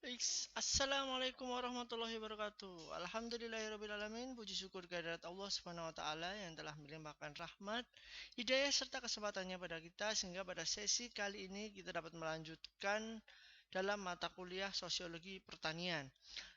Baik, Assalamualaikum warahmatullahi wabarakatuh. Alhamdulillahirrabbilalamin. Puji syukur kehadirat Allah Subhanahu wa Ta'ala yang telah melimpahkan rahmat, hidayah serta kesempatannya pada kita, sehingga pada sesi kali ini kita dapat melanjutkan dalam mata kuliah sosiologi pertanian.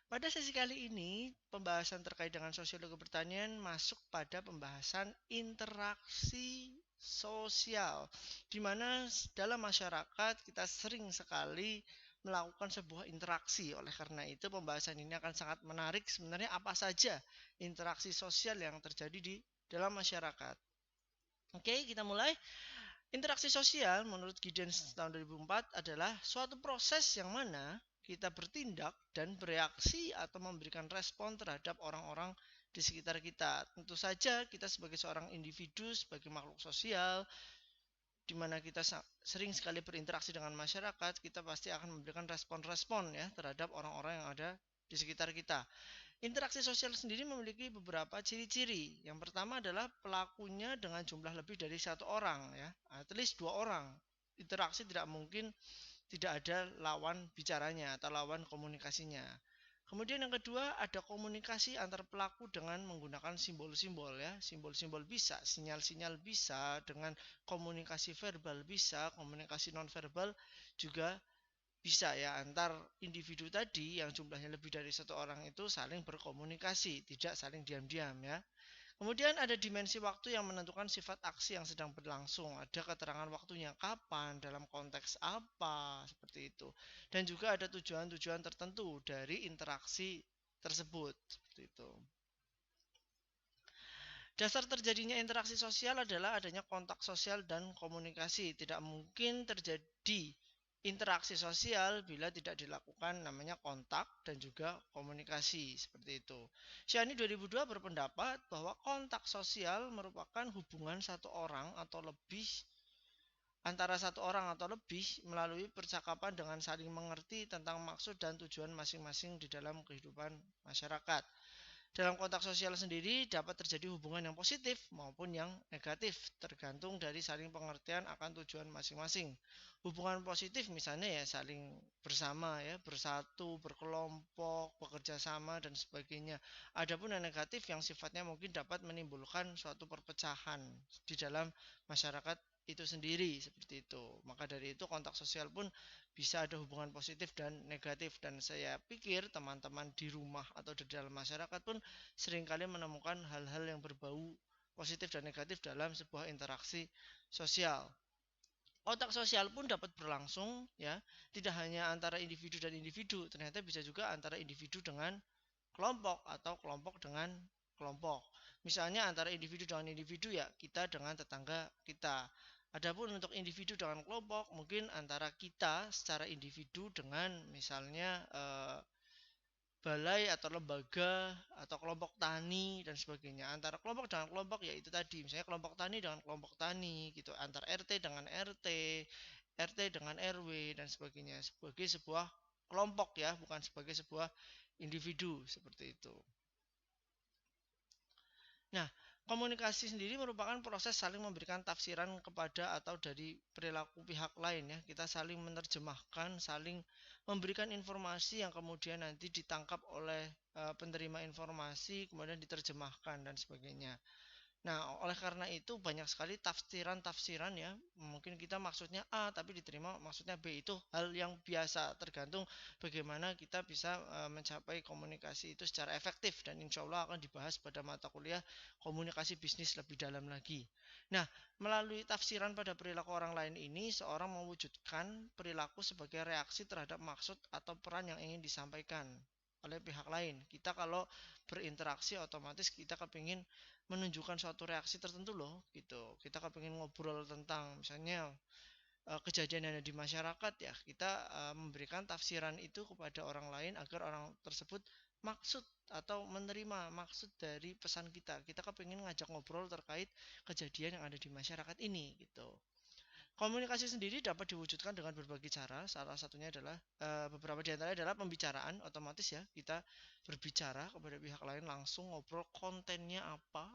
Pada sesi kali ini, pembahasan terkait dengan sosiologi pertanian masuk pada pembahasan interaksi sosial, di mana dalam masyarakat kita sering sekali melakukan sebuah interaksi. Oleh karena itu, pembahasan ini akan sangat menarik. Sebenarnya apa saja interaksi sosial yang terjadi di dalam masyarakat? Oke, kita mulai. Interaksi sosial menurut Giddens tahun 2004 adalah suatu proses yang mana kita bertindak dan bereaksi atau memberikan respon terhadap orang-orang di sekitar kita. Tentu saja kita sebagai seorang individu, sebagai makhluk sosial, di mana kita sering sekali berinteraksi dengan masyarakat, kita pasti akan memberikan respon-respon ya terhadap orang-orang yang ada di sekitar kita. Interaksi sosial sendiri memiliki beberapa ciri-ciri. Yang pertama adalah pelakunya dengan jumlah lebih dari satu orang ya, at least 2 orang. Interaksi tidak mungkin tidak ada lawan bicaranya atau lawan komunikasinya. Kemudian yang kedua, ada komunikasi antar pelaku dengan menggunakan simbol-simbol ya. Simbol-simbol bisa, sinyal-sinyal bisa, dengan komunikasi verbal bisa, komunikasi non-verbal juga bisa ya, antar individu tadi yang jumlahnya lebih dari satu orang itu saling berkomunikasi, tidak saling diam-diam ya. Kemudian ada dimensi waktu yang menentukan sifat aksi yang sedang berlangsung. Ada keterangan waktunya kapan, dalam konteks apa, seperti itu. Dan juga ada tujuan-tujuan tertentu dari interaksi tersebut, seperti itu. Dasar terjadinya interaksi sosial adalah adanya kontak sosial dan komunikasi. Tidak mungkin terjadi interaksi sosial bila tidak dilakukan namanya kontak dan juga komunikasi, seperti itu. Shani 2002 berpendapat bahwa kontak sosial merupakan hubungan satu orang atau lebih antara satu orang atau lebih melalui percakapan dengan saling mengerti tentang maksud dan tujuan masing-masing di dalam kehidupan masyarakat. Dalam kontak sosial sendiri dapat terjadi hubungan yang positif maupun yang negatif, tergantung dari saling pengertian akan tujuan masing-masing. Hubungan positif misalnya ya saling bersama ya, bersatu, berkelompok, bekerja sama dan sebagainya. Adapun yang negatif yang sifatnya mungkin dapat menimbulkan suatu perpecahan di dalam masyarakat itu sendiri, seperti itu. Maka dari itu kontak sosial pun bisa ada hubungan positif dan negatif, dan saya pikir teman-teman di rumah atau di dalam masyarakat pun seringkali menemukan hal-hal yang berbau positif dan negatif dalam sebuah interaksi sosial. Kontak sosial pun dapat berlangsung ya, tidak hanya antara individu dan individu, ternyata bisa juga antara individu dengan kelompok atau kelompok dengan kelompok. Misalnya antara individu dengan individu ya, kita dengan tetangga kita. Adapun untuk individu dengan kelompok, mungkin antara kita secara individu dengan misalnya balai atau lembaga atau kelompok tani dan sebagainya. Antara kelompok dengan kelompok ya itu tadi, misalnya kelompok tani dengan kelompok tani gitu, antar RT dengan RT, RT dengan RW dan sebagainya, sebagai sebuah kelompok ya, bukan sebagai sebuah individu, seperti itu. Nah, komunikasi sendiri merupakan proses saling memberikan tafsiran kepada atau dari perilaku pihak lain ya. Kita saling menerjemahkan, saling memberikan informasi yang kemudian nanti ditangkap oleh penerima informasi, kemudian diterjemahkan dan sebagainya. Nah, oleh karena itu banyak sekali tafsiran-tafsiran ya. Mungkin kita maksudnya A tapi diterima maksudnya B. Itu hal yang biasa, tergantung bagaimana kita bisa mencapai komunikasi itu secara efektif, dan insya Allah akan dibahas pada mata kuliah komunikasi bisnis lebih dalam lagi. Nah, melalui tafsiran pada perilaku orang lain ini, seorang mewujudkan perilaku sebagai reaksi terhadap maksud atau peran yang ingin disampaikan oleh pihak lain. Kita kalau berinteraksi otomatis kita kepingin menunjukkan suatu reaksi tertentu loh gitu. Kita kepingin ngobrol tentang misalnya kejadian yang ada di masyarakat ya, kita memberikan tafsiran itu kepada orang lain agar orang tersebut maksud atau menerima maksud dari pesan kita. Kita kepingin ngajak ngobrol terkait kejadian yang ada di masyarakat ini gitu. Komunikasi sendiri dapat diwujudkan dengan berbagai cara. Salah satunya adalah beberapa di antaranya adalah pembicaraan. Otomatis ya, kita berbicara kepada pihak lain langsung, ngobrol kontennya apa.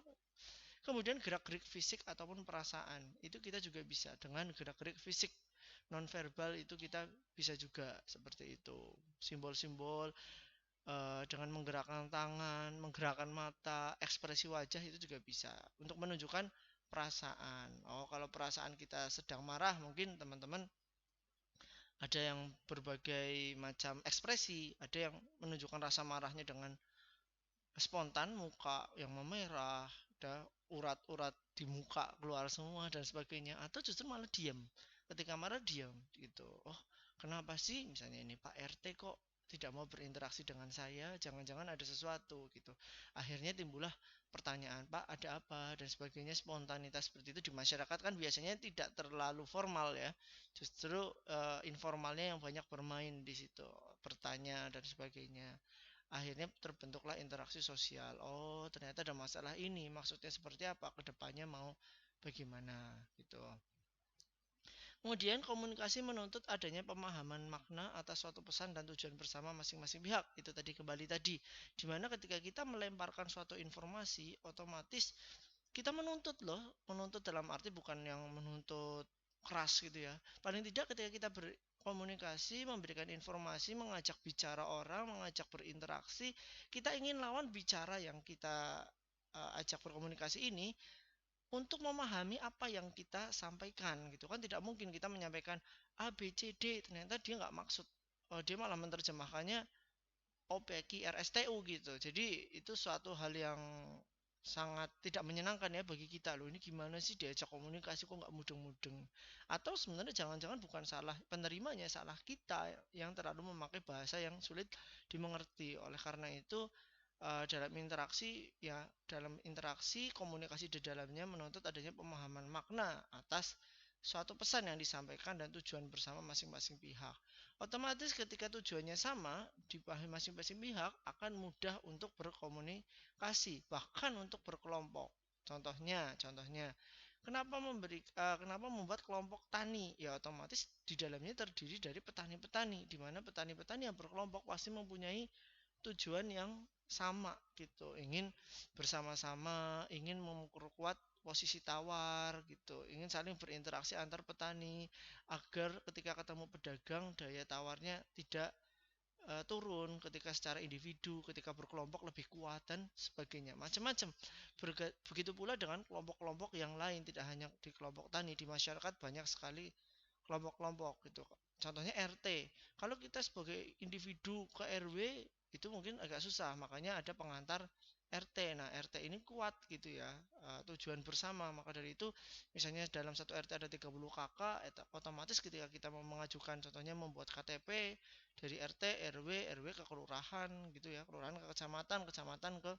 Kemudian gerak-gerik fisik ataupun perasaan. Itu kita juga bisa dengan gerak-gerik fisik. nonverbal itu kita bisa juga seperti itu. Simbol-simbol dengan menggerakkan tangan, menggerakkan mata, ekspresi wajah itu juga bisa untuk menunjukkan perasaan. Oh, kalau perasaan kita sedang marah, mungkin teman-teman ada yang berbagai macam ekspresi, ada yang menunjukkan rasa marahnya dengan spontan, muka yang memerah, ada urat-urat di muka keluar semua dan sebagainya, atau justru malah diam. Ketika marah diam gitu. Oh, kenapa sih misalnya ini Pak RT kok tidak mau berinteraksi dengan saya? Jangan-jangan ada sesuatu gitu. Akhirnya timbullah pertanyaan, Pak, ada apa dan sebagainya. Spontanitas seperti itu di masyarakat kan biasanya tidak terlalu formal ya. Justru informalnya yang banyak bermain di situ, bertanya dan sebagainya. Akhirnya terbentuklah interaksi sosial. Oh, ternyata ada masalah ini. Maksudnya seperti apa? Kedepannya mau bagaimana gitu. Kemudian komunikasi menuntut adanya pemahaman makna atas suatu pesan dan tujuan bersama masing-masing pihak. Itu tadi kembali tadi. Dimana ketika kita melemparkan suatu informasi, otomatis kita menuntut loh. Menuntut dalam arti bukan yang menuntut keras gitu ya. Paling tidak ketika kita berkomunikasi, memberikan informasi, mengajak bicara orang, mengajak berinteraksi, kita ingin lawan bicara yang kita ajak berkomunikasi ini untuk memahami apa yang kita sampaikan gitu kan. Tidak mungkin kita menyampaikan A B C D ternyata dia nggak maksud, dia malah menerjemahkannya O P Q R S T U gitu. Jadi itu suatu hal yang sangat tidak menyenangkan ya bagi kita loh. Ini gimana sih diajak komunikasi kok nggak mudeng-mudeng? Atau sebenarnya jangan-jangan bukan salah penerimanya, salah kita yang terlalu memakai bahasa yang sulit dimengerti. Oleh karena itu dalam interaksi komunikasi di dalamnya menuntut adanya pemahaman makna atas suatu pesan yang disampaikan dan tujuan bersama masing-masing pihak. Otomatis ketika tujuannya sama dipahami masing-masing pihak akan mudah untuk berkomunikasi, bahkan untuk berkelompok. Contohnya, kenapa membuat kelompok tani? Ya otomatis di dalamnya terdiri dari petani-petani, di mana petani-petani yang berkelompok pasti mempunyai tujuan yang sama gitu, ingin bersama-sama, ingin memperkuat posisi tawar gitu, ingin saling berinteraksi antar petani agar ketika ketemu pedagang daya tawarnya tidak turun ketika secara individu, ketika berkelompok lebih kuat dan sebagainya, macam-macam. Begitu pula dengan kelompok-kelompok yang lain, tidak hanya di kelompok tani, di masyarakat banyak sekali kelompok-kelompok gitu. Contohnya RT. Kalau kita sebagai individu ke RW itu mungkin agak susah, makanya ada pengantar RT. Nah, RT ini kuat gitu ya, tujuan bersama. Maka dari itu, misalnya dalam satu RT ada 30 kakak, otomatis ketika kita mau mengajukan, contohnya membuat KTP dari RT, RW ke kelurahan gitu ya, kelurahan ke kecamatan, kecamatan ke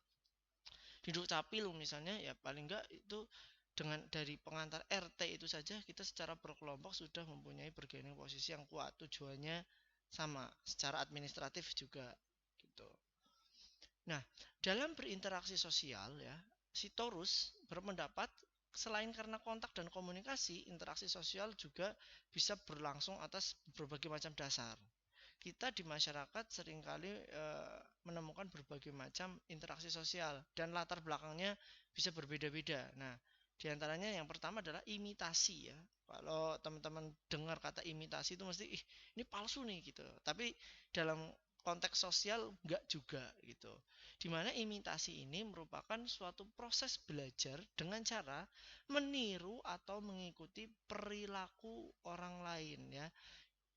di Dukcapil misalnya, ya paling enggak itu dengan dari pengantar RT itu saja kita secara berkelompok sudah mempunyai bergaining posisi yang kuat, tujuannya sama, secara administratif juga gitu. Nah, dalam berinteraksi sosial ya, si Torus berpendapat selain karena kontak dan komunikasi, interaksi sosial juga bisa berlangsung atas berbagai macam dasar. Kita di masyarakat seringkali menemukan berbagai macam interaksi sosial dan latar belakangnya bisa berbeda-beda. Nah, diantaranya yang pertama adalah imitasi ya. Kalau teman-teman dengar kata imitasi itu mesti ini palsu nih gitu. Tapi dalam konteks sosial enggak juga gitu. Dimana imitasi ini merupakan suatu proses belajar dengan cara meniru atau mengikuti perilaku orang lain ya.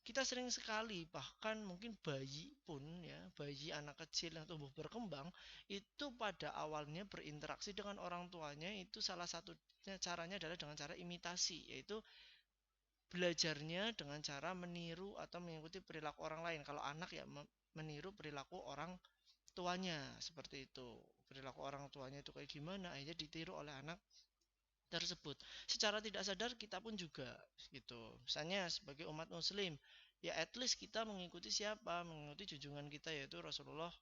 Kita sering sekali, bahkan mungkin bayi pun ya, bayi anak kecil yang tumbuh berkembang itu pada awalnya berinteraksi dengan orang tuanya itu salah satunya caranya adalah dengan cara imitasi, yaitu belajarnya dengan cara meniru atau mengikuti perilaku orang lain. Kalau anak ya meniru perilaku orang tuanya seperti itu. Perilaku orang tuanya itu kayak gimana, akhirnya ditiru oleh anak tersebut. Secara tidak sadar kita pun juga gitu. Misalnya sebagai umat muslim, ya at least kita mengikuti siapa? Mengikuti junjungan kita yaitu Rasulullah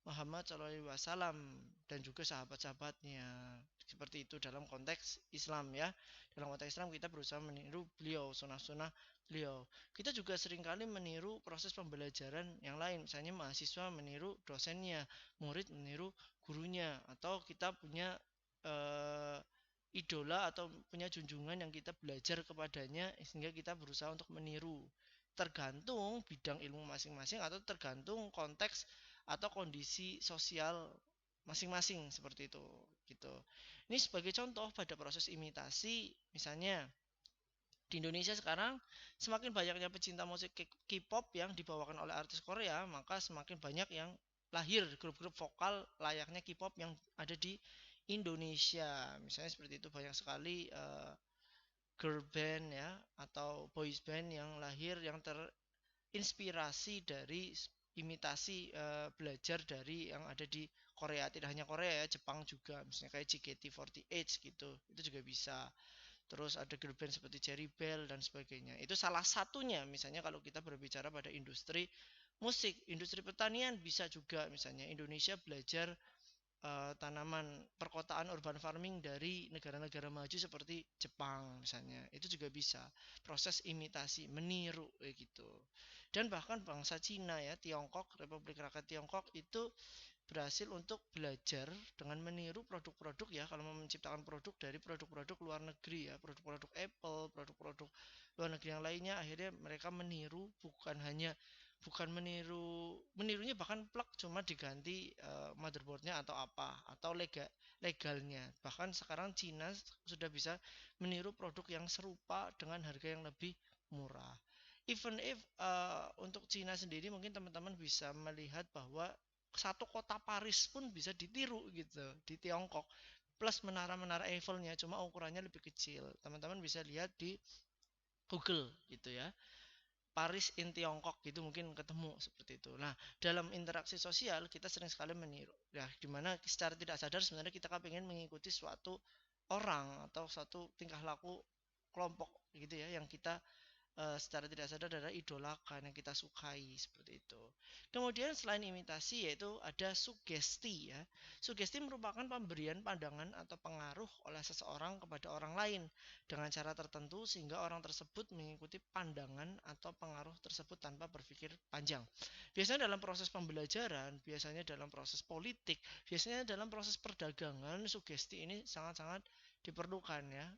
Muhammad SAW dan juga sahabat-sahabatnya. Seperti itu dalam konteks Islam ya. Dalam konteks Islam kita berusaha meniru beliau, sunnah-sunnah beliau. Kita juga seringkali meniru proses pembelajaran yang lain. Misalnya mahasiswa meniru dosennya, murid meniru gurunya, atau kita punya eh, idola atau punya junjungan yang kita belajar kepadanya sehingga kita berusaha untuk meniru, tergantung bidang ilmu masing-masing atau tergantung konteks atau kondisi sosial masing-masing seperti itu gitu. Ini sebagai contoh pada proses imitasi, misalnya di Indonesia sekarang semakin banyaknya pecinta musik K-pop yang dibawakan oleh artis Korea, maka semakin banyak yang lahir grup-grup vokal layaknya K-pop yang ada di Indonesia. Misalnya seperti itu, banyak sekali girl band ya atau boys band yang lahir yang terinspirasi dari imitasi belajar dari yang ada di Korea. Tidak hanya Korea ya, Jepang juga, misalnya kayak JKT48 gitu, itu juga bisa. Terus ada girl band seperti Cherry Bell dan sebagainya. Itu salah satunya. Misalnya kalau kita berbicara pada industri musik, industri pertanian bisa juga. Misalnya Indonesia belajar tanaman perkotaan urban farming dari negara-negara maju seperti Jepang misalnya. Itu juga bisa. Proses imitasi, meniru gitu. Dan bahkan bangsa Cina ya, Tiongkok, Republik Rakyat Tiongkok itu berhasil untuk belajar dengan meniru produk-produk ya, kalau mau menciptakan produk dari produk-produk luar negeri ya, produk-produk Apple, produk-produk luar negeri yang lainnya. Akhirnya mereka meniru, bukan menirunya bahkan plug cuma diganti motherboardnya atau apa atau legalnya. Bahkan sekarang Cina sudah bisa meniru produk yang serupa dengan harga yang lebih murah. Even if untuk Cina sendiri mungkin teman-teman bisa melihat bahwa satu kota Paris pun bisa ditiru gitu di Tiongkok, plus menara-menara Eiffelnya cuma ukurannya lebih kecil. Teman-teman bisa lihat di Google gitu ya, Paris in Tiongkok gitu mungkin ketemu seperti itu. Nah, dalam interaksi sosial kita sering sekali meniru ya, dimana secara tidak sadar sebenarnya kita kan pengen mengikuti suatu orang atau suatu tingkah laku kelompok gitu ya, yang kita secara tidak sadar adalah idolakan yang kita sukai seperti itu. Kemudian selain imitasi yaitu ada sugesti ya. Sugesti merupakan pemberian pandangan atau pengaruh oleh seseorang kepada orang lain dengan cara tertentu sehingga orang tersebut mengikuti pandangan atau pengaruh tersebut tanpa berpikir panjang. Biasanya dalam proses pembelajaran, biasanya dalam proses politik, biasanya dalam proses perdagangan, sugesti ini sangat-sangat diperlukan ya,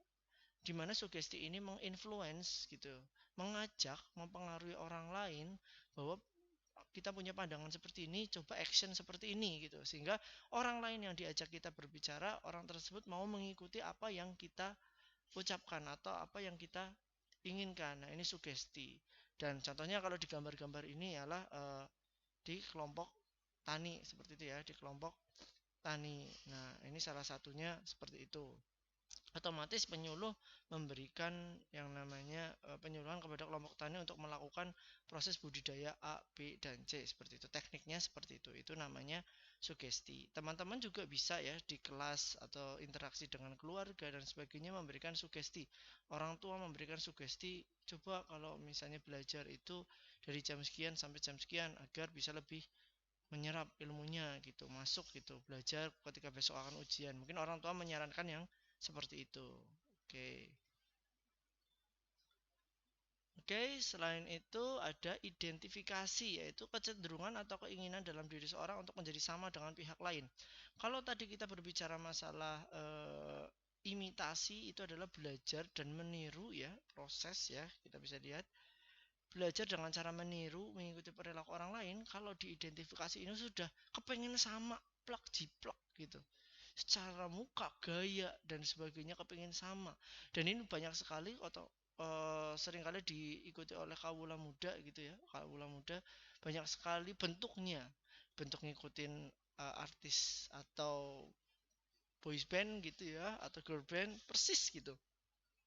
di mana sugesti ini menginfluence gitu, mengajak, mempengaruhi orang lain bahwa kita punya pandangan seperti ini, coba action seperti ini gitu. Sehingga orang lain yang diajak kita berbicara, orang tersebut mau mengikuti apa yang kita ucapkan atau apa yang kita inginkan. Nah, ini sugesti. Dan contohnya kalau di gambar-gambar ini ialah di kelompok tani seperti itu ya, di kelompok tani. Nah, ini salah satunya seperti itu. Otomatis penyuluh memberikan yang namanya penyuluhan kepada kelompok tani untuk melakukan proses budidaya A, B, dan C seperti itu. Tekniknya seperti itu. Itu namanya sugesti. Teman-teman juga bisa ya di kelas atau interaksi dengan keluarga dan sebagainya memberikan sugesti. Orang tua memberikan sugesti, coba kalau misalnya belajar itu dari jam sekian sampai jam sekian agar bisa lebih menyerap ilmunya gitu, masuk gitu, belajar ketika besok akan ujian. Mungkin orang tua menyarankan yang seperti itu. Oke. Oke, selain itu ada identifikasi, yaitu kecenderungan atau keinginan dalam diri seorang untuk menjadi sama dengan pihak lain. Kalau tadi kita berbicara masalah imitasi, itu adalah belajar dan meniru ya, proses ya, kita bisa lihat. Belajar dengan cara meniru, mengikuti perilaku orang lain. Kalau diidentifikasi ini sudah kepengen sama, plak jiplak gitu, secara muka, gaya dan sebagainya kepengen sama. Dan ini banyak sekali atau seringkali diikuti oleh kawula muda gitu ya. Kawula muda banyak sekali bentuknya, bentuk ngikutin artis atau boys band gitu ya, atau girl band persis gitu,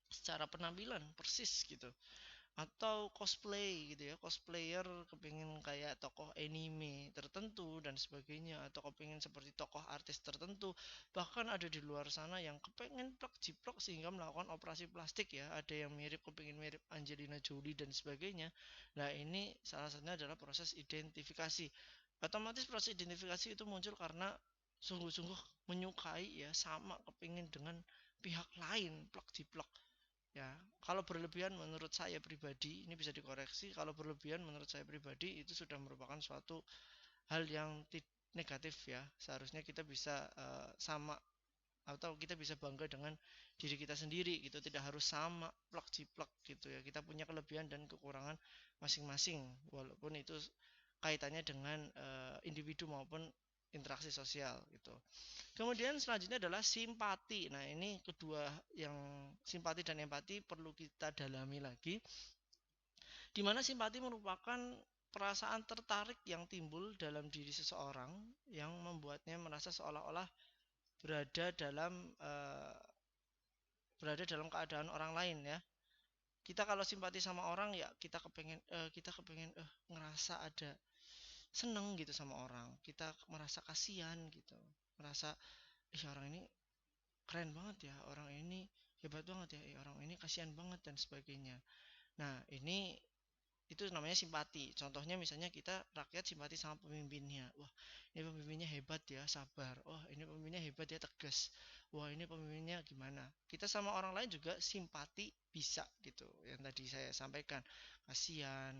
secara penampilan persis gitu, atau cosplay gitu ya, cosplayer kepingin kayak tokoh anime tertentu dan sebagainya, atau kepingin seperti tokoh artis tertentu. Bahkan ada di luar sana yang kepengen plak jiplak sehingga melakukan operasi plastik ya, ada yang mirip, kepingin mirip Angelina Jolie dan sebagainya. Nah, ini salah satunya adalah proses identifikasi. Otomatis proses identifikasi itu muncul karena sungguh-sungguh menyukai ya, sama kepingin dengan pihak lain, plak jiplak ya. Kalau berlebihan menurut saya pribadi, ini bisa dikoreksi, kalau berlebihan menurut saya pribadi itu sudah merupakan suatu hal yang negatif ya. Seharusnya kita bisa sama atau kita bisa bangga dengan diri kita sendiri gitu, tidak harus sama plak ciplak gitu ya, kita punya kelebihan dan kekurangan masing-masing walaupun itu kaitannya dengan individu maupun interaksi sosial gitu. Kemudian selanjutnya adalah simpati. Nah, ini kedua, yang simpati dan empati perlu kita dalami lagi, di mana simpati merupakan perasaan tertarik yang timbul dalam diri seseorang yang membuatnya merasa seolah-olah berada dalam eh, berada dalam keadaan orang lain ya. Kita kalau simpati sama orang ya kita kepengen ngerasa ada seneng gitu sama orang. Kita merasa kasihan gitu. Merasa orang ini keren banget ya, orang ini hebat banget ya, orang ini kasihan banget dan sebagainya. Nah, itu namanya simpati. Contohnya misalnya kita rakyat simpati sama pemimpinnya. Wah, ini pemimpinnya hebat ya, sabar. Wah, ini pemimpinnya hebat ya, tegas. Wah, ini pemimpinnya gimana. Kita sama orang lain juga simpati bisa gitu. Yang tadi saya sampaikan, kasihan,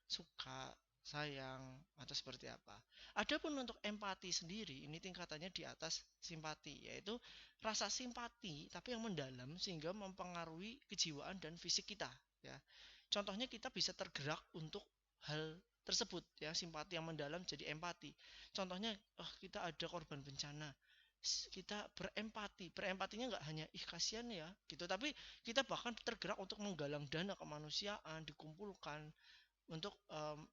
suka, sayang, atau seperti apa. Adapun untuk empati sendiri, ini tingkatannya di atas simpati, yaitu rasa simpati tapi yang mendalam sehingga mempengaruhi kejiwaan dan fisik kita, ya. Contohnya kita bisa tergerak untuk hal tersebut ya, simpati yang mendalam jadi empati. Contohnya, kita ada korban bencana, kita berempati. Berempatinya nggak hanya kasihan ya gitu, tapi kita bahkan tergerak untuk menggalang dana kemanusiaan dikumpulkan untuk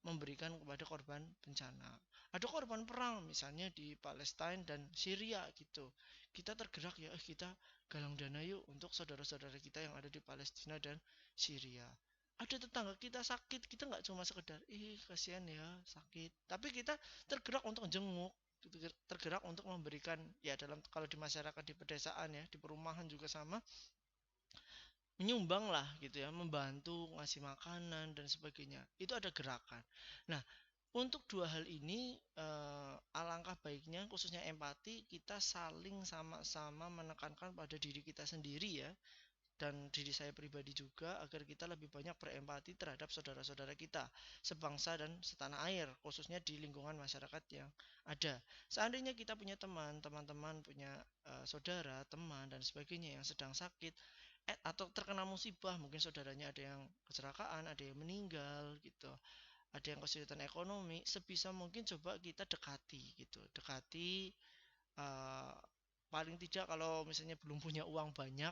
memberikan kepada korban bencana. Ada korban perang misalnya di Palestina dan Syria gitu. Kita tergerak ya, kita galang dana yuk untuk saudara-saudara kita yang ada di Palestina dan Syria. Ada tetangga kita sakit, kita nggak cuma sekedar kasihan ya sakit, tapi kita tergerak untuk jenguk, tergerak untuk memberikan ya, dalam kalau di masyarakat di pedesaan ya, di perumahan juga sama, menyumbang lah gitu ya, membantu ngasih makanan dan sebagainya, itu ada gerakan. Nah, untuk dua hal ini alangkah baiknya khususnya empati kita saling sama-sama menekankan pada diri kita sendiri ya, dan diri saya pribadi juga, agar kita lebih banyak berempati terhadap saudara-saudara kita sebangsa dan setanah air, khususnya di lingkungan masyarakat yang ada. Seandainya kita punya teman-teman punya saudara, teman dan sebagainya yang sedang sakit atau terkena musibah, mungkin saudaranya ada yang kecelakaan, ada yang meninggal gitu, ada yang kesulitan ekonomi, sebisa mungkin coba kita dekati gitu, dekati, uh, paling tidak kalau misalnya belum punya uang banyak,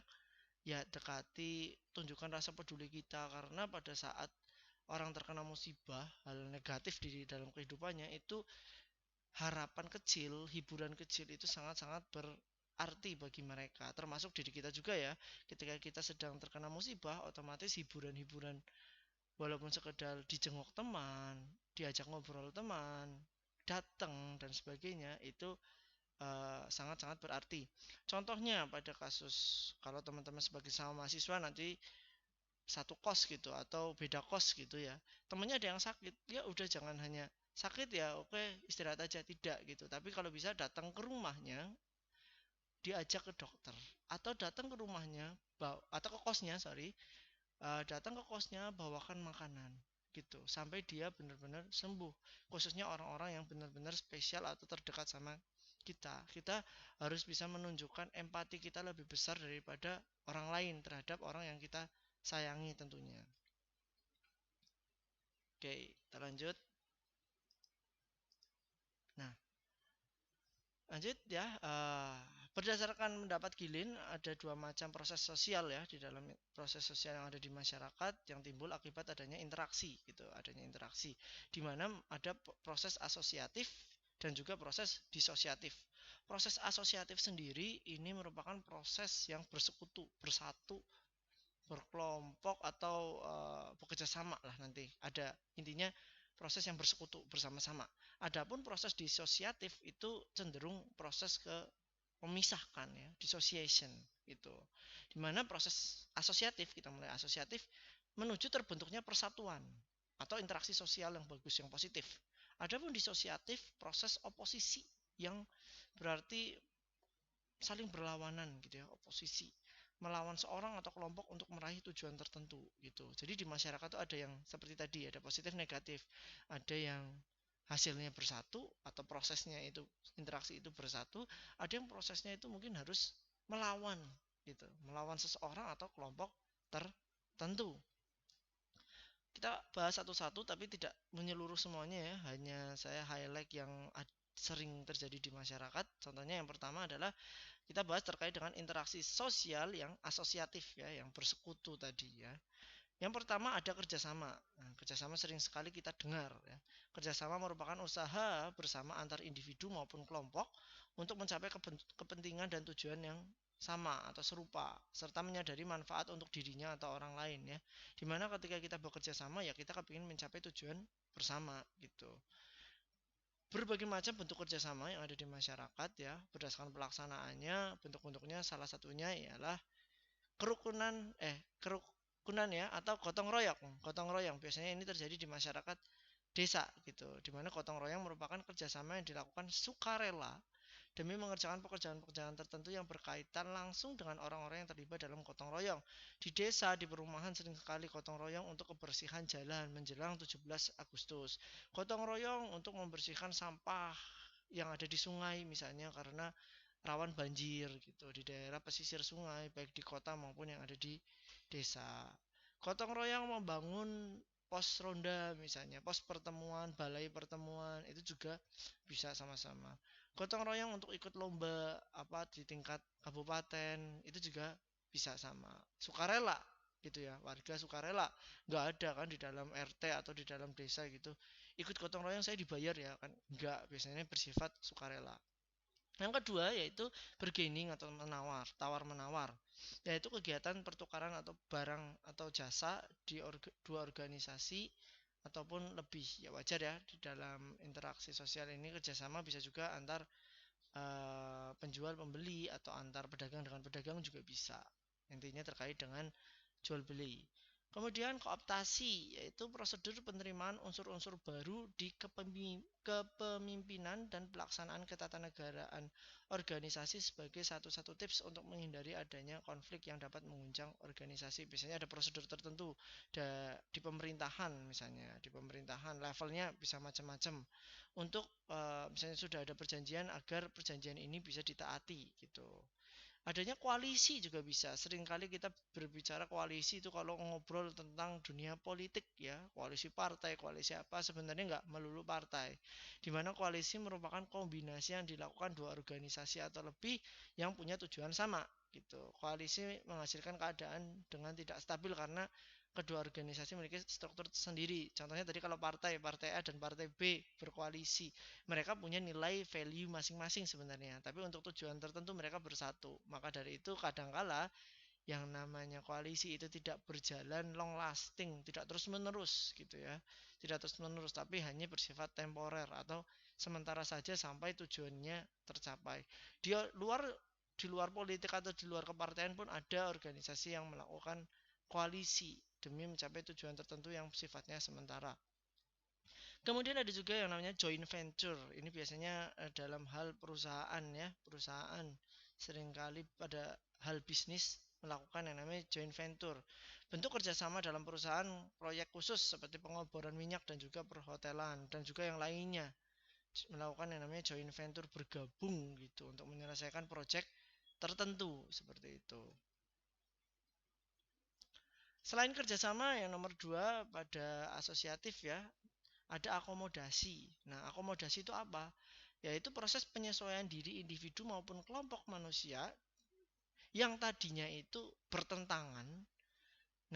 ya dekati, tunjukkan rasa peduli kita, karena pada saat orang terkena musibah, hal negatif di dalam kehidupannya itu, harapan kecil, hiburan kecil itu sangat-sangat berarti bagi mereka, termasuk diri kita juga ya. Ketika kita sedang terkena musibah, otomatis hiburan-hiburan walaupun sekedar dijenguk teman, diajak ngobrol teman, datang dan sebagainya, itu sangat-sangat berarti. Contohnya pada kasus, kalau teman-teman sebagai sama mahasiswa nanti satu kos gitu atau beda kos gitu ya, temennya ada yang sakit, ya udah jangan hanya sakit ya oke istirahat aja, tidak gitu, tapi kalau bisa datang ke rumahnya, diajak ke dokter, atau datang ke rumahnya, atau ke kosnya, sorry, datang ke kosnya, bawakan makanan gitu sampai dia benar-benar sembuh, khususnya orang-orang yang benar-benar spesial atau terdekat sama kita. Kita harus bisa menunjukkan empati kita lebih besar daripada orang lain terhadap orang yang kita sayangi tentunya. Oke, kita lanjut. Nah, lanjut ya. Berdasarkan pendapat Gilin, ada dua macam proses sosial ya di dalam proses sosial yang ada di masyarakat yang timbul akibat adanya interaksi gitu, adanya interaksi, di mana ada proses asosiatif dan juga proses disosiatif. Proses asosiatif sendiri ini merupakan proses yang bersekutu, bersatu, berkelompok atau bekerja sama lah, nanti ada intinya proses yang bersekutu bersama-sama. Adapun proses disosiatif itu cenderung proses ke memisahkan ya, dissociation gitu. Dimana proses asosiatif, kita mulai asosiatif menuju terbentuknya persatuan atau interaksi sosial yang bagus, yang positif. Adapun disosiatif proses oposisi, yang berarti saling berlawanan gitu ya, oposisi, melawan seorang atau kelompok untuk meraih tujuan tertentu gitu. Jadi di masyarakat tuh ada yang seperti tadi, ada positif negatif, ada yang hasilnya bersatu atau prosesnya itu, interaksi itu bersatu, ada yang prosesnya itu mungkin harus melawan gitu, melawan seseorang atau kelompok tertentu. Kita bahas satu-satu tapi tidak menyeluruh semuanya ya, hanya saya highlight yang sering terjadi di masyarakat. Contohnya yang pertama adalah kita bahas terkait dengan interaksi sosial yang asosiatif ya, yang bersekutu tadi ya. Yang pertama ada kerjasama. Nah, kerjasama sering sekali kita dengar ya. Kerjasama merupakan usaha bersama antar individu maupun kelompok untuk mencapai kepentingan dan tujuan yang sama atau serupa, serta menyadari manfaat untuk dirinya atau orang lain ya. Dimana ketika kita bekerja sama ya kita kepingin mencapai tujuan bersama gitu. Berbagai macam bentuk kerjasama yang ada di masyarakat ya, berdasarkan pelaksanaannya, bentuk-bentuknya salah satunya ialah kerukunan ya, atau gotong royong. Gotong royong biasanya ini terjadi di masyarakat desa gitu, dimana gotong royong merupakan kerjasama yang dilakukan sukarela demi mengerjakan pekerjaan-pekerjaan tertentu yang berkaitan langsung dengan orang-orang yang terlibat dalam gotong royong. Di desa, di perumahan sering sekali gotong royong untuk kebersihan jalan menjelang 17 Agustus. Gotong royong untuk membersihkan sampah yang ada di sungai misalnya, karena rawan banjir gitu di daerah pesisir sungai baik di kota maupun yang ada di desa. Gotong royong membangun pos ronda misalnya, pos pertemuan, balai pertemuan itu juga bisa sama-sama. Gotong royong untuk ikut lomba apa di tingkat kabupaten itu juga bisa sama. Sukarela gitu ya, warga sukarela, nggak ada kan di dalam RT atau di dalam desa gitu ikut gotong royong saya dibayar ya kan, nggak, biasanya bersifat sukarela. Yang kedua yaitu bargaining atau menawar, tawar menawar, yaitu kegiatan pertukaran atau barang atau jasa di dua organisasi ataupun lebih. Ya wajar ya, di dalam interaksi sosial ini kerjasama bisa juga antar penjual pembeli atau antar pedagang dengan pedagang juga bisa. Intinya terkait dengan jual beli. Kemudian kooptasi, yaitu prosedur penerimaan unsur-unsur baru di kepemimpinan dan pelaksanaan ketatanegaraan organisasi sebagai satu-satu tips untuk menghindari adanya konflik yang dapat mengguncang organisasi. Biasanya ada prosedur tertentu di pemerintahan, misalnya di pemerintahan levelnya bisa macam-macam untuk misalnya sudah ada perjanjian agar perjanjian ini bisa ditaati gitu. Adanya koalisi juga bisa. Seringkali kita berbicara koalisi itu kalau ngobrol tentang dunia politik ya, koalisi partai, koalisi apa, sebenarnya nggak melulu partai. Dimana koalisi merupakan kombinasi yang dilakukan dua organisasi atau lebih yang punya tujuan sama gitu. Koalisi menghasilkan keadaan dengan tidak stabil karena kedua organisasi memiliki struktur sendiri. Contohnya tadi kalau partai A dan partai B berkoalisi, mereka punya nilai value masing-masing sebenarnya, tapi untuk tujuan tertentu mereka bersatu. Maka dari itu kadangkala yang namanya koalisi itu tidak berjalan long lasting, tidak terus menerus gitu ya, tidak terus menerus, tapi hanya bersifat temporer atau sementara saja sampai tujuannya tercapai. Luar di luar politik atau di luar kepartaian pun ada organisasi yang melakukan koalisi demi mencapai tujuan tertentu yang sifatnya sementara. Kemudian ada juga yang namanya joint venture. Ini biasanya dalam hal perusahaan ya, perusahaan seringkali pada hal bisnis melakukan yang namanya joint venture. Bentuk kerjasama dalam perusahaan proyek khusus seperti pengeboran minyak dan juga perhotelan dan juga yang lainnya melakukan yang namanya joint venture, bergabung gitu untuk menyelesaikan proyek tertentu seperti itu. Selain kerjasama yang nomor dua pada asosiatif ya, ada akomodasi. Nah, akomodasi itu apa? Yaitu proses penyesuaian diri individu maupun kelompok manusia yang tadinya itu bertentangan.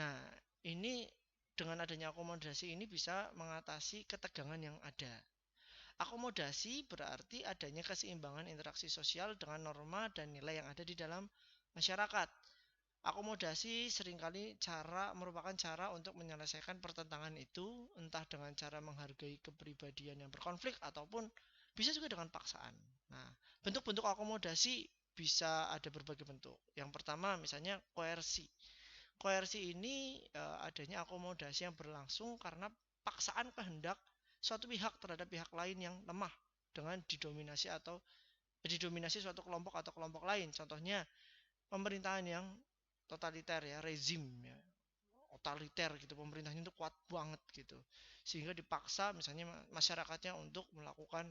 Nah, ini dengan adanya akomodasi ini bisa mengatasi ketegangan yang ada. Akomodasi berarti adanya keseimbangan interaksi sosial dengan norma dan nilai yang ada di dalam masyarakat. Akomodasi seringkali merupakan cara untuk menyelesaikan pertentangan itu, entah dengan cara menghargai kepribadian yang berkonflik ataupun bisa juga dengan paksaan. Nah, bentuk-bentuk akomodasi bisa ada berbagai bentuk. Yang pertama misalnya koersi. Koersi ini adanya akomodasi yang berlangsung karena paksaan kehendak suatu pihak terhadap pihak lain yang lemah dengan didominasi suatu kelompok atau kelompok lain. Contohnya pemerintahan yang totaliter ya, rezim ya, totaliter gitu, pemerintahnya itu kuat banget gitu, sehingga dipaksa misalnya masyarakatnya untuk melakukan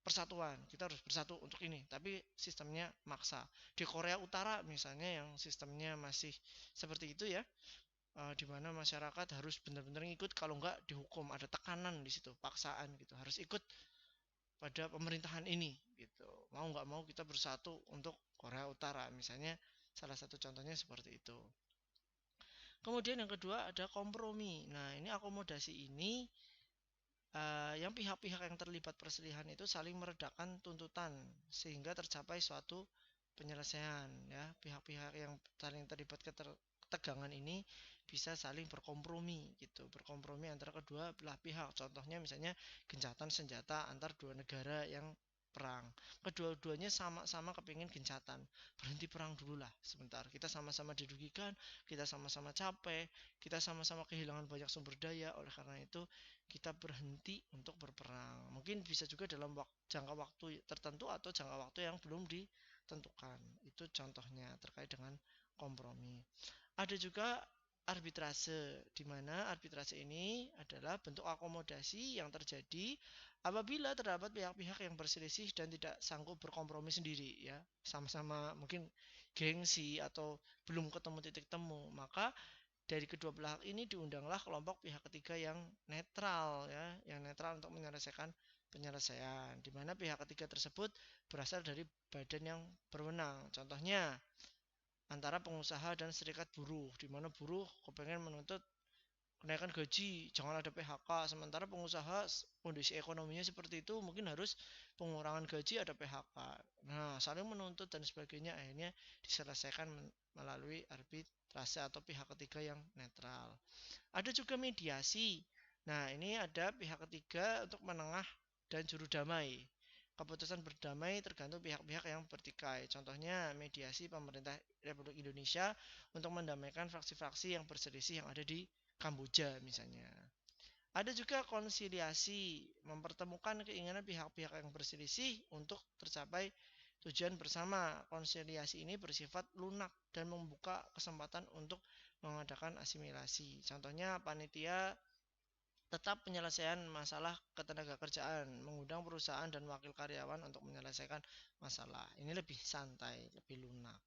persatuan, kita harus bersatu untuk ini, tapi sistemnya maksa. Di Korea Utara misalnya yang sistemnya masih seperti itu ya, di mana masyarakat harus benar-benar ngikut, kalau enggak dihukum, ada tekanan di situ, paksaan gitu, harus ikut pada pemerintahan ini gitu. Mau nggak mau kita bersatu untuk Korea Utara misalnya, salah satu contohnya seperti itu. Kemudian yang kedua ada kompromi. Nah, ini akomodasi ini yang pihak-pihak yang terlibat perselisihan itu saling meredakan tuntutan sehingga tercapai suatu penyelesaian ya. Pihak-pihak yang saling terlibat ketegangan ini bisa saling berkompromi gitu, berkompromi antara kedua belah pihak. Contohnya misalnya gencatan senjata antar dua negara yang perang. Kedua-duanya sama-sama kepingin gencatan. Berhenti perang dulu lah sebentar. Kita sama-sama dirugikan, kita sama-sama capek, kita sama-sama kehilangan banyak sumber daya. Oleh karena itu kita berhenti untuk berperang. Mungkin bisa juga dalam jangka waktu tertentu atau jangka waktu yang belum ditentukan. Itu contohnya terkait dengan kompromi. Ada juga arbitrase, di mana arbitrase ini adalah bentuk akomodasi yang terjadi apabila terdapat pihak-pihak yang berselisih dan tidak sanggup berkompromi sendiri ya, sama-sama mungkin gengsi atau belum ketemu titik temu, maka dari kedua belah ini diundanglah kelompok pihak ketiga yang netral ya, yang netral untuk menyelesaikan penyelesaian, di mana pihak ketiga tersebut berasal dari badan yang berwenang. Contohnya antara pengusaha dan serikat buruh, di mana buruh kepengen menuntut kenaikan gaji, jangan ada PHK, sementara pengusaha kondisi ekonominya seperti itu, mungkin harus pengurangan gaji, ada PHK. Nah, saling menuntut dan sebagainya akhirnya diselesaikan melalui arbitrase atau pihak ketiga yang netral. Ada juga mediasi. Nah, ini ada pihak ketiga untuk menengah dan juru damai. Keputusan berdamai tergantung pihak-pihak yang bertikai. Contohnya mediasi pemerintah Republik Indonesia untuk mendamaikan fraksi-fraksi yang berselisih yang ada di Kamboja misalnya. Ada juga konsiliasi, mempertemukan keinginan pihak-pihak yang berselisih untuk tercapai tujuan bersama. Konsiliasi ini bersifat lunak dan membuka kesempatan untuk mengadakan asimilasi. Contohnya panitia tetap penyelesaian masalah ketenagakerjaan, mengundang perusahaan dan wakil karyawan untuk menyelesaikan masalah. Ini lebih santai, lebih lunak.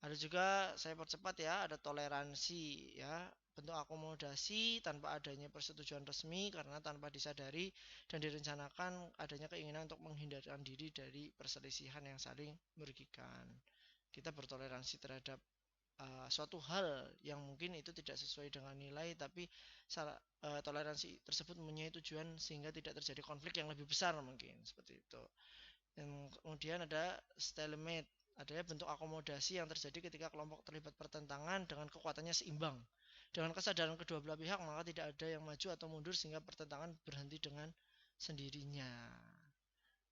Ada juga, saya percepat ya, ada toleransi ya, bentuk akomodasi tanpa adanya persetujuan resmi karena tanpa disadari dan direncanakan adanya keinginan untuk menghindarkan diri dari perselisihan yang saling merugikan. Kita bertoleransi terhadap suatu hal yang mungkin itu tidak sesuai dengan nilai, tapi toleransi tersebut mempunyai tujuan sehingga tidak terjadi konflik yang lebih besar mungkin seperti itu. Dan kemudian ada stalemate, adanya bentuk akomodasi yang terjadi ketika kelompok terlibat pertentangan dengan kekuatannya seimbang. Dengan kesadaran kedua belah pihak, maka tidak ada yang maju atau mundur sehingga pertentangan berhenti dengan sendirinya.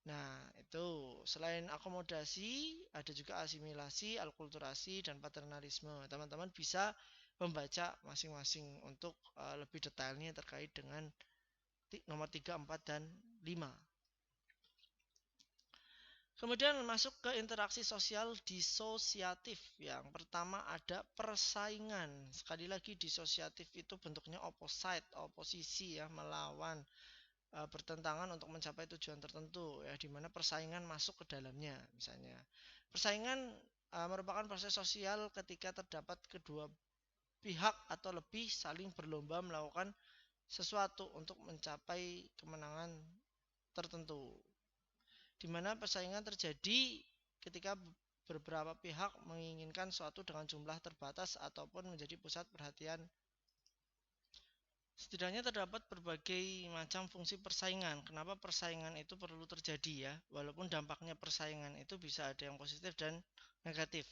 Nah, itu selain akomodasi, ada juga asimilasi, alkulturasi, dan paternalisme. Teman-teman bisa membaca masing-masing untuk lebih detailnya terkait dengan nomor 3, 4, dan 5. Kemudian masuk ke interaksi sosial disosiatif. Yang pertama ada persaingan. Sekali lagi disosiatif itu bentuknya opposite, oposisi ya, melawan, bertentangan untuk mencapai tujuan tertentu ya, di mana persaingan masuk ke dalamnya. Misalnya persaingan merupakan proses sosial ketika terdapat kedua pihak atau lebih saling berlomba melakukan sesuatu untuk mencapai kemenangan tertentu, di mana persaingan terjadi ketika beberapa pihak menginginkan suatu dengan jumlah terbatas ataupun menjadi pusat perhatian. Setidaknya terdapat berbagai macam fungsi persaingan. Kenapa persaingan itu perlu terjadi ya? Walaupun dampaknya persaingan itu bisa ada yang positif dan negatif.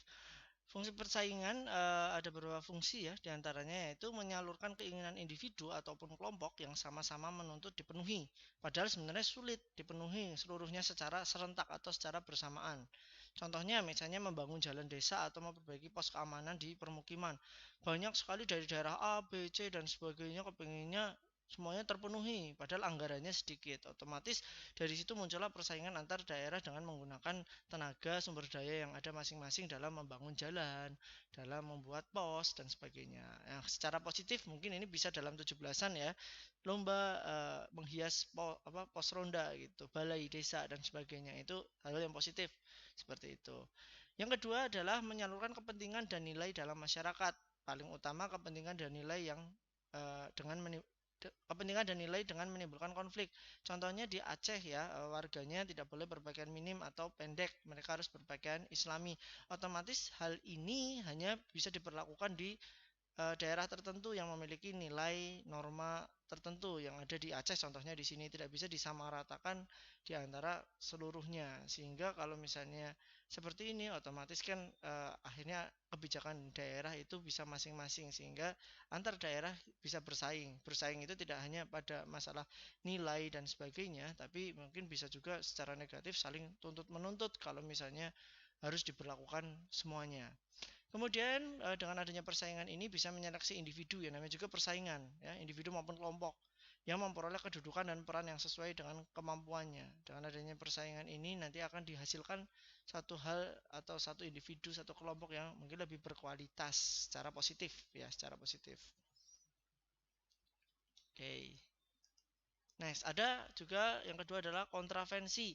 Fungsi persaingan ada beberapa fungsi ya, diantaranya yaitu menyalurkan keinginan individu ataupun kelompok yang sama-sama menuntut dipenuhi. Padahal sebenarnya sulit dipenuhi seluruhnya secara serentak atau secara bersamaan. Contohnya misalnya membangun jalan desa atau memperbaiki pos keamanan di permukiman. Banyak sekali dari daerah A, B, C dan sebagainya kepinginnya semuanya terpenuhi padahal anggarannya sedikit. Otomatis dari situ muncullah persaingan antar daerah dengan menggunakan tenaga sumber daya yang ada masing-masing dalam membangun jalan, dalam membuat pos dan sebagainya. Yang secara positif mungkin ini bisa dalam 17-an ya, lomba menghias pos ronda gitu, balai desa dan sebagainya. Itu hal yang positif seperti itu. Yang kedua adalah menyalurkan kepentingan dan nilai dalam masyarakat. Paling utama kepentingan dan nilai yang dengan kepentingan dan nilai dengan menimbulkan konflik. Contohnya di Aceh ya, warganya tidak boleh berpakaian minim atau pendek, mereka harus berpakaian Islami. Otomatis hal ini hanya bisa diberlakukan di daerah tertentu yang memiliki nilai norma tertentu yang ada di Aceh, contohnya di sini tidak bisa disamaratakan di antara seluruhnya, sehingga kalau misalnya seperti ini otomatis kan akhirnya kebijakan daerah itu bisa masing-masing, sehingga antar daerah bisa bersaing itu tidak hanya pada masalah nilai dan sebagainya, tapi mungkin bisa juga secara negatif saling tuntut menuntut kalau misalnya harus diberlakukan semuanya. Kemudian dengan adanya persaingan ini bisa menyeleksi individu, ya namanya juga persaingan ya, individu maupun kelompok yang memperoleh kedudukan dan peran yang sesuai dengan kemampuannya. Dengan adanya persaingan ini nanti akan dihasilkan satu hal atau satu individu, satu kelompok yang mungkin lebih berkualitas secara positif ya, secara positif. Oke. Next, ada juga yang kedua adalah kontravensi,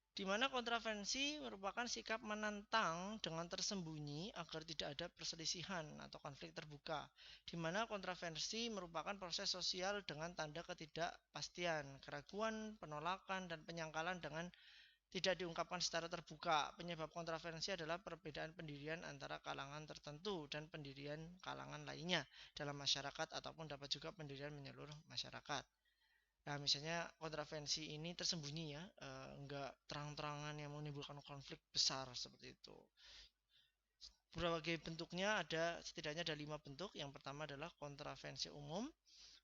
di mana kontravensi merupakan sikap menentang dengan tersembunyi agar tidak ada perselisihan atau konflik terbuka. Di mana kontravensi merupakan proses sosial dengan tanda ketidakpastian, keraguan, penolakan, dan penyangkalan dengan tidak diungkapkan secara terbuka. Penyebab kontravensi adalah perbedaan pendirian antara kalangan tertentu dan pendirian kalangan lainnya dalam masyarakat, ataupun dapat juga pendirian menyeluruh masyarakat. Nah, misalnya kontravensi ini tersembunyi ya, enggak terang-terangan yang menimbulkan konflik besar seperti itu. Berbagai bentuknya ada, setidaknya ada 5 bentuk. Yang pertama adalah kontravensi umum.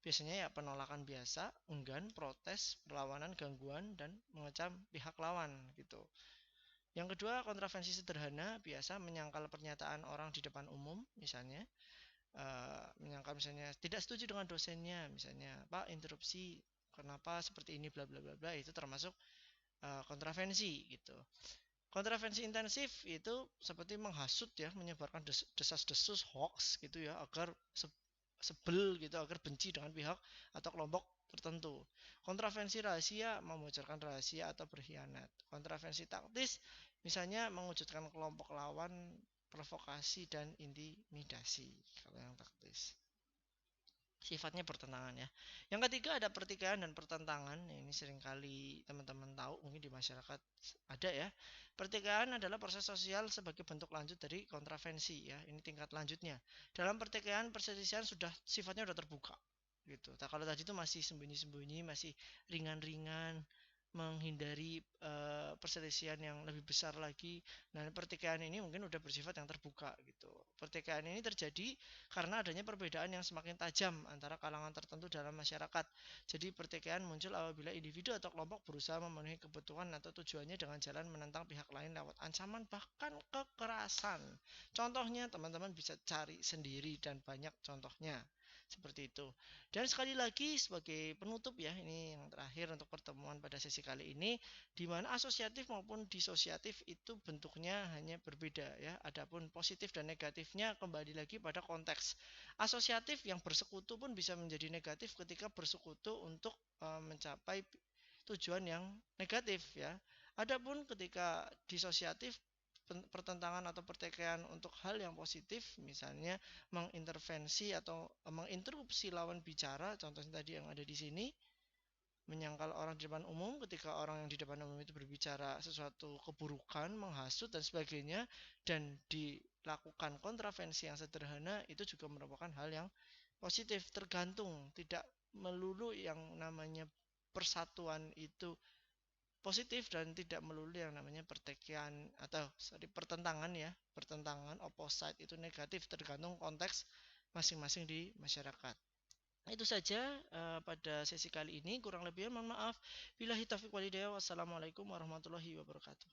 Biasanya ya penolakan biasa, enggan, protes, perlawanan, gangguan, dan mengecam pihak lawan gitu. Yang kedua, kontravensi sederhana, biasa menyangkal pernyataan orang di depan umum, misalnya menyangkal misalnya tidak setuju dengan dosennya, misalnya Pak interupsi kenapa seperti ini bla bla bla bla, itu termasuk kontravensi gitu. Kontravensi intensif itu seperti menghasut ya, menyebarkan desas-desus hoax gitu ya, agar sebel gitu, agar benci dengan pihak atau kelompok tertentu. Kontravensi rahasia, membocorkan rahasia atau berkhianat. Kontravensi taktis, misalnya mewujudkan kelompok lawan, provokasi dan intimidasi. Kalau yang taktis sifatnya pertentangan ya. Yang ketiga ada pertikaian dan pertentangan. Ini seringkali teman-teman tahu, mungkin di masyarakat ada ya. Pertikaian adalah proses sosial sebagai bentuk lanjut dari kontravensi ya. Ini tingkat lanjutnya. Dalam pertikaian perselisihan sudah sifatnya sudah terbuka gitu. Nah, kalau tadi itu masih sembunyi-sembunyi, masih ringan-ringan, menghindari perselisihan yang lebih besar lagi. Nah, pertikaian ini mungkin udah bersifat yang terbuka gitu. Pertikaian ini terjadi karena adanya perbedaan yang semakin tajam antara kalangan tertentu dalam masyarakat. Jadi pertikaian muncul apabila individu atau kelompok berusaha memenuhi kebutuhan atau tujuannya dengan jalan menentang pihak lain lewat ancaman bahkan kekerasan. Contohnya teman-teman bisa cari sendiri dan banyak contohnya seperti itu. Dan sekali lagi sebagai penutup ya, ini yang terakhir untuk pertemuan pada sesi kali ini, di mana asosiatif maupun disosiatif itu bentuknya hanya berbeda ya. Adapun positif dan negatifnya kembali lagi pada konteks. Asosiatif yang bersekutu pun bisa menjadi negatif ketika bersekutu untuk mencapai tujuan yang negatif ya. Adapun ketika disosiatif, pertentangan atau pertikaian untuk hal yang positif, misalnya mengintervensi atau menginterupsi lawan bicara, contohnya tadi yang ada di sini, menyangkal orang di depan umum ketika orang yang di depan umum itu berbicara sesuatu keburukan, menghasut dan sebagainya, dan dilakukan kontravensi yang sederhana, itu juga merupakan hal yang positif, tergantung, tidak melulu yang namanya persatuan itu positif dan tidak melulu yang namanya pertikaian atau pertentangan ya, pertentangan opposite itu negatif, tergantung konteks masing-masing di masyarakat. Itu saja pada sesi kali ini, kurang lebihnya mohon maaf. Billahi taufiq walhidayah. Wassalamualaikum warahmatullahi wabarakatuh.